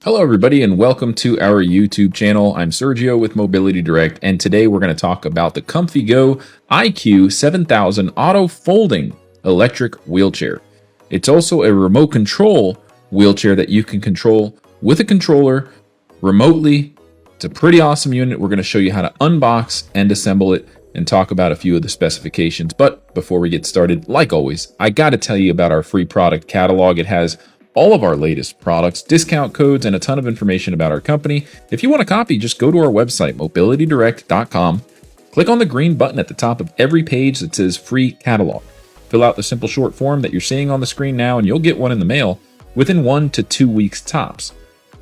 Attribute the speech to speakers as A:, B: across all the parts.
A: Hello everybody and welcome to our YouTube channel. I'm Sergio with Mobility Direct, and today we're going to talk about the ComfyGo iQ-7000 auto folding electric wheelchair. It's also a remote control wheelchair that you can control with a controller remotely. It's a pretty awesome unit. We're going to show you how to unbox and assemble it and talk about a few of the specifications. But before we get started, like always, I got to tell you about our free product catalog. It has all of our latest products, discount codes, and a ton of information about our company. If you want a copy, just go to our website, mobilitydirect.com. Click on the green button at the top of every page that says free catalog. Fill out the simple short form that you're seeing on the screen now, and you'll get one in the mail within 1 to 2 weeks tops.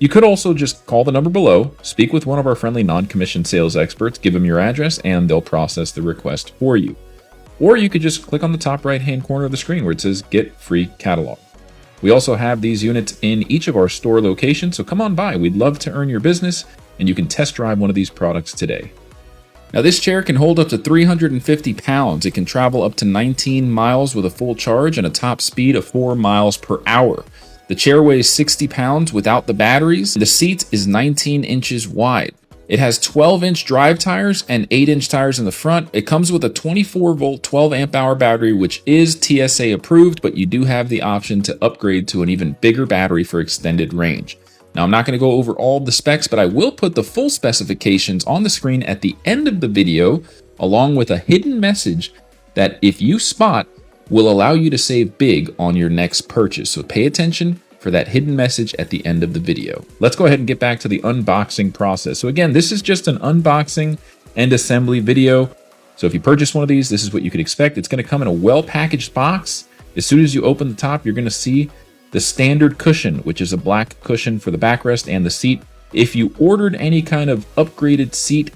A: You could also just call the number below, speak with one of our friendly non-commissioned sales experts, give them your address, and they'll process the request for you. Or you could just click on the top right-hand corner of the screen where it says Get Free Catalog. We also have these units in each of our store locations, so come on by. We'd love to earn your business, and you can test drive one of these products today. Now, this chair can hold up to 350 pounds. It can travel up to 19 miles with a full charge and a top speed of 4 miles per hour. The chair weighs 60 pounds without the batteries. The seat is 19 inches wide. It has 12-inch drive tires and 8-inch tires in the front. It comes with a 24-volt, 12-amp-hour battery, which is TSA approved, but you do have the option to upgrade to an even bigger battery for extended range. Now, I'm not going to go over all the specs, but I will put the full specifications on the screen at the end of the video, along with a hidden message that, if you spot, will allow you to save big on your next purchase. So pay attention for that hidden message at the end of the video. Let's go ahead and get back to the unboxing process. So again, this is just an unboxing and assembly video. So if you purchase one of these, this is what you could expect. It's going to come in a well-packaged box. As soon as you open the top, you're going to see the standard cushion, which is a black cushion for the backrest and the seat. If you ordered any kind of upgraded seat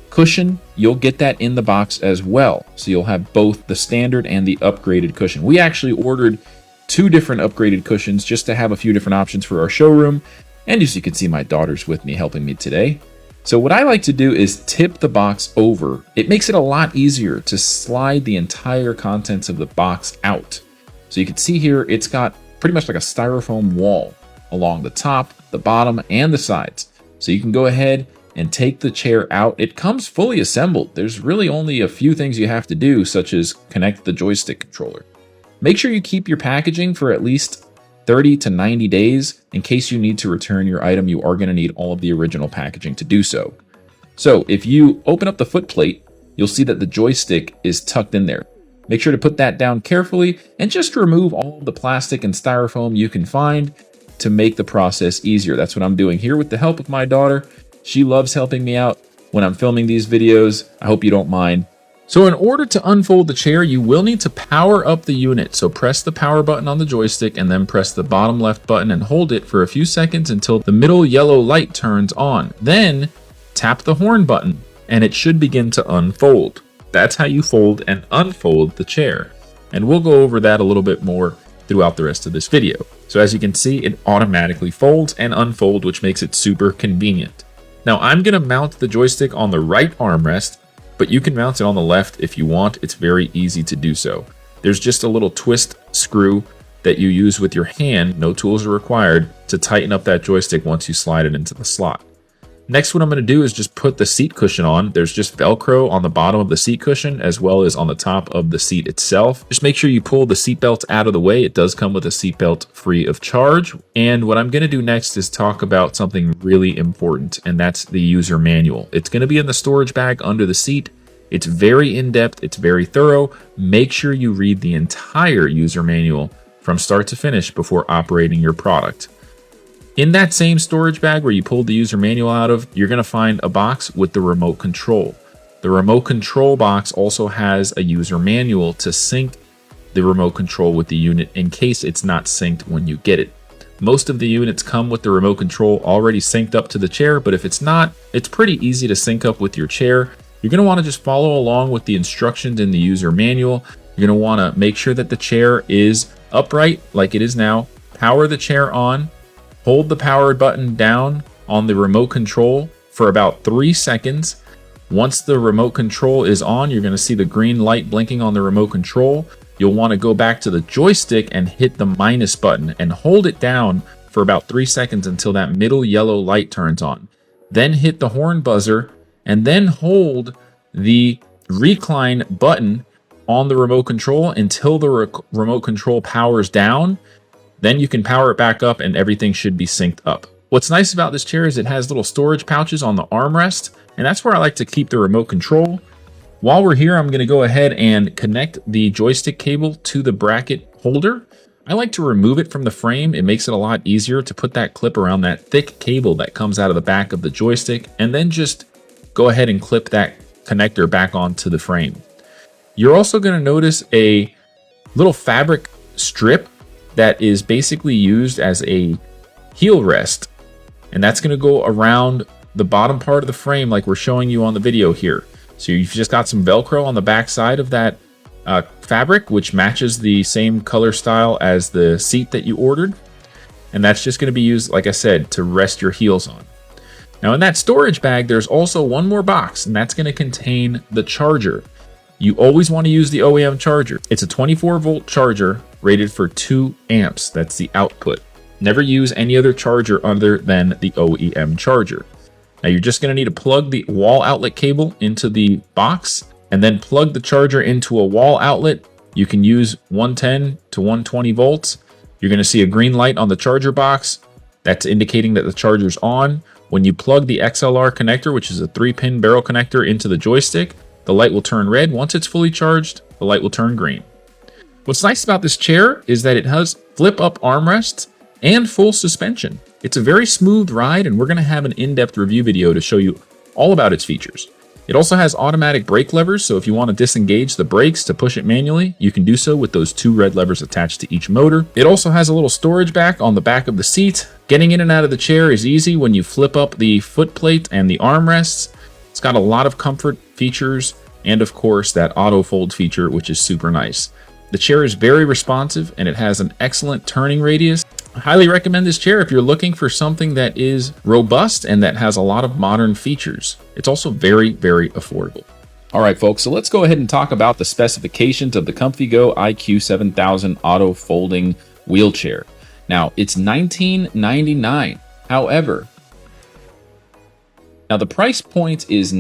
A: cushion, you'll get that in the box as well. So you'll have both the standard and the upgraded cushion. We actually ordered 2 different upgraded cushions just to have a few different options for our showroom. And as you can see, my daughter's with me helping me today. So what I like to do is tip the box over. It makes it a lot easier to slide the entire contents of the box out. So you can see here, it's got pretty much like a styrofoam wall along the top, the bottom, and the sides. So you can go ahead and take the chair out. It comes fully assembled. There's really only a few things you have to do, such as connect the joystick controller. Make sure you keep your packaging for at least 30 to 90 days. In case you need to return your item, you are going to need all of the original packaging to do so. So if you open up the foot plate, you'll see that the joystick is tucked in there. Make sure to put that down carefully and just remove all of the plastic and styrofoam you can find to make the process easier. That's what I'm doing here with the help of my daughter. She loves helping me out when I'm filming these videos. I hope you don't mind. So in order to unfold the chair, you will need to power up the unit. So press the power button on the joystick and then press the bottom left button and hold it for a few seconds until the middle yellow light turns on. Then tap the horn button and it should begin to unfold. That's how you fold and unfold the chair. And we'll go over that a little bit more throughout the rest of this video. So as you can see, it automatically folds and unfolds, which makes it super convenient. Now I'm going to mount the joystick on the right armrest, but you can mount it on the left if you want. It's very easy to do so. There's just a little twist screw that you use with your hand, no tools are required, to tighten up that joystick once you slide it into the slot. Next, what I'm going to do is just put the seat cushion on. There's just Velcro on the bottom of the seat cushion as well as on the top of the seat itself. Just make sure you pull the seat belt out of the way. It does come with a seat belt free of charge. And what I'm going to do next is talk about something really important, and that's the user manual. It's going to be in the storage bag under the seat. It's very in-depth. It's very thorough. Make sure you read the entire user manual from start to finish before operating your product. In that same storage bag where you pulled the user manual out of, you're going to find a box with the remote control. The remote control box also has a user manual to sync the remote control with the unit in case it's not synced when you get it. Most of the units come with the remote control already synced up to the chair, but if it's not, it's pretty easy to sync up with your chair. You're going to want to just follow along with the instructions in the user manual. You're going to want to make sure that the chair is upright like it is now. Power the chair on. Hold the power button down on the remote control for about 3 seconds. Once the remote control is on, you're going to see the green light blinking on the remote control. You'll want to go back to the joystick and hit the minus button and hold it down for about 3 seconds until that middle yellow light turns on. Then hit the horn buzzer and then hold the recline button on the remote control until the remote control powers down. Then you can power it back up and everything should be synced up. What's nice about this chair is it has little storage pouches on the armrest, and that's where I like to keep the remote control. While we're here, I'm going to go ahead and connect the joystick cable to the bracket holder. I like to remove it from the frame. It makes it a lot easier to put that clip around that thick cable that comes out of the back of the joystick, and then just go ahead and clip that connector back onto the frame. You're also going to notice a little fabric strip that is basically used as a heel rest, and that's going to go around the bottom part of the frame like we're showing you on the video here. So you've just got some Velcro on the back side of that fabric, which matches the same color style as the seat that you ordered. And that's just going to be used, like I said, to rest your heels on. Now in that storage bag, there's also one more box, and that's going to contain the charger. You always want to use the OEM charger. It's a 24-volt charger rated for 2 amps. That's the output. Never use any other charger other than the OEM charger. Now you're just going to need to plug the wall outlet cable into the box and then plug the charger into a wall outlet. You can use 110 to 120 volts. You're going to see a green light on the charger box. That's indicating that the charger's on. When you plug the XLR connector, which is a 3-pin barrel connector, into the joystick, the light will turn red. Once it's fully charged, the light will turn green. What's nice about this chair is that it has flip-up armrests and full suspension. It's a very smooth ride, and we're going to have an in-depth review video to show you all about its features. It also has automatic brake levers, so if you want to disengage the brakes to push it manually, you can do so with those 2 red levers attached to each motor. It also has a little storage back on the back of the seat. Getting in and out of the chair is easy when you flip up the foot plate and the armrests. It's got a lot of comfort features, and of course that auto fold feature, which is super nice. The chair is very responsive, and it has an excellent turning radius. I highly recommend this chair if you're looking for something that is robust and that has a lot of modern features. It's also very, very affordable. All right, folks, so let's go ahead and talk about the specifications of the ComfyGo iQ-7000 auto folding wheelchair. Now, it's $19.99. However, now the price point is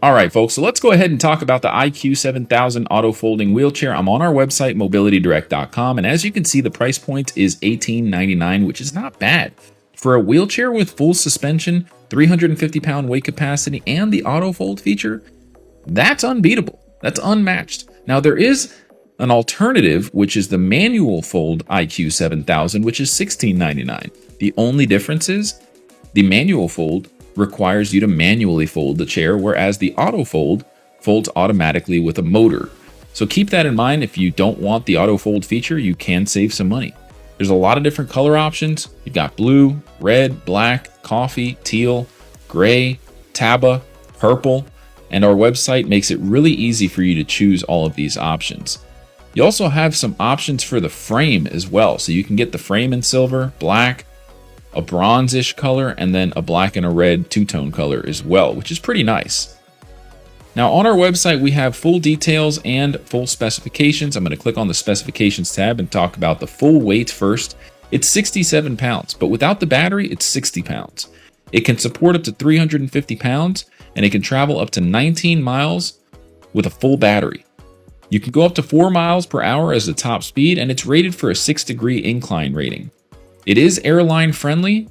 A: All right, folks, so let's go ahead and talk about the iQ-7000 auto folding wheelchair. I'm on our website, mobilitydirect.com, and as you can see, the price point is $18.99, which is not bad. For a wheelchair with full suspension, 350-pound weight capacity, and the auto fold feature, that's unbeatable. That's unmatched. Now, there is an alternative, which is the manual fold iQ-7000, which is $16.99. The only difference is the manual fold requires you to manually fold the chair, whereas the auto fold folds automatically with a motor. So keep that in mind. If you don't want the auto fold feature, you can save some money. There's a lot of different color options. You've got blue, red, black, coffee, teal, gray, Taba, purple, and our website makes it really easy for you to choose all of these options. You also have some options for the frame as well. So you can get the frame in silver, black, a bronze-ish color, and then a black and a red two-tone color as well, which is pretty nice. Now on our website, we have full details and full specifications. I'm going to click on the specifications tab and talk about the full weight first. It's 67 pounds, but without the battery, it's 60 pounds. It can support up to 350 pounds, and it can travel up to 19 miles with a full battery. You can go up to 4 miles per hour as the top speed, and it's rated for a 6-degree incline rating. It is airline friendly,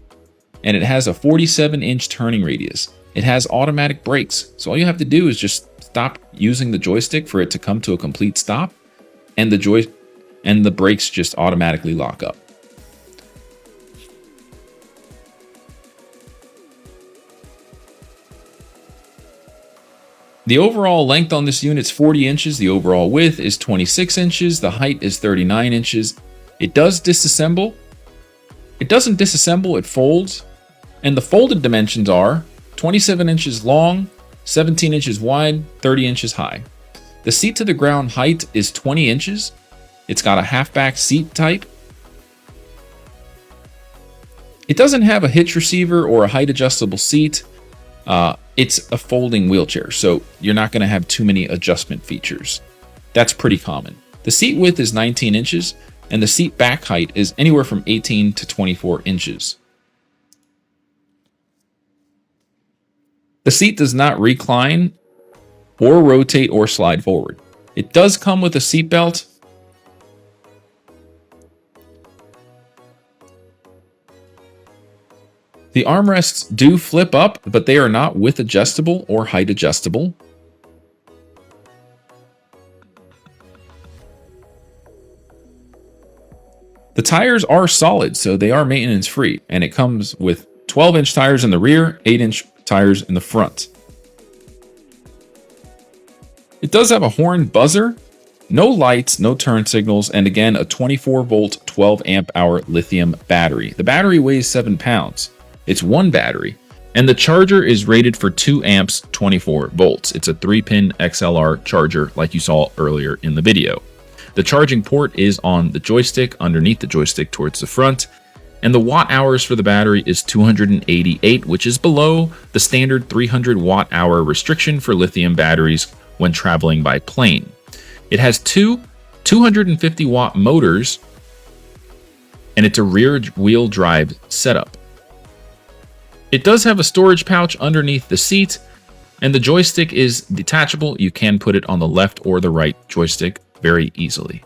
A: and it has a 47-inch turning radius. It has automatic brakes, so all you have to do is just stop using the joystick for it to come to a complete stop, and the brakes just automatically lock up. The overall length on this unit is 40 inches. The overall width is 26 inches. The height is 39 inches. It does disassemble. It doesn't disassemble, it folds. And the folded dimensions are 27 inches long, 17 inches wide, 30 inches high. The seat to the ground height is 20 inches. It's got a half-back seat type. It doesn't have a hitch receiver or a height adjustable seat. It's a folding wheelchair, so you're not going to have too many adjustment features. That's pretty common. The seat width is 19 inches. and the seat back height is anywhere from 18 to 24 inches. The seat does not recline or rotate or slide forward. It does come with a seat belt. The armrests do flip up, but they are not width adjustable or height adjustable. The tires are solid, so they are maintenance free, and it comes with 12-inch tires in the rear, 8-inch tires in the front. It does have a horn buzzer, no lights, no turn signals, and again, a 24-volt, 12-amp-hour lithium battery. The battery weighs 7 pounds. It's one battery, and the charger is rated for 2 amps, 24 volts. It's a 3-pin XLR charger like you saw earlier in the video. The charging port is on the joystick, underneath the joystick towards the front, and the watt hours for the battery is 288, which is below the standard 300 watt hour restriction for lithium batteries when traveling by plane. It has two 250 watt motors, and it's a rear wheel drive setup. It does have a storage pouch underneath the seat, and the joystick is detachable. You can put it on the left or the right joystick very easily.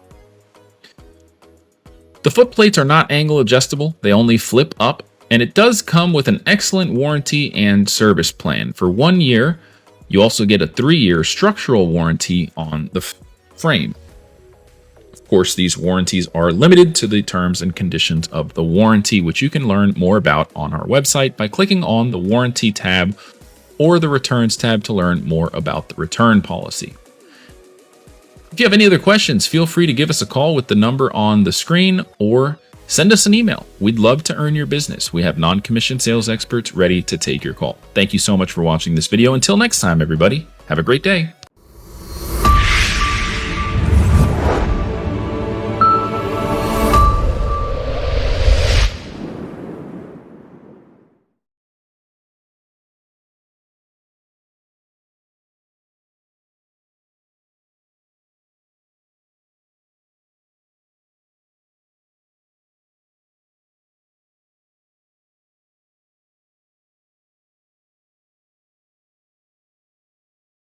A: The foot plates are not angle adjustable. They only flip up, and it does come with an excellent warranty and service plan. For 1 year, you also get a 3-year structural warranty on the frame. Of course, these warranties are limited to the terms and conditions of the warranty, which you can learn more about on our website by clicking on the warranty tab or the returns tab to learn more about the return policy. If you have any other questions, feel free to give us a call with the number on the screen or send us an email. We'd love to earn your business. We have non-commissioned sales experts ready to take your call. Thank you so much for watching this video. Until next time, everybody, have a great day.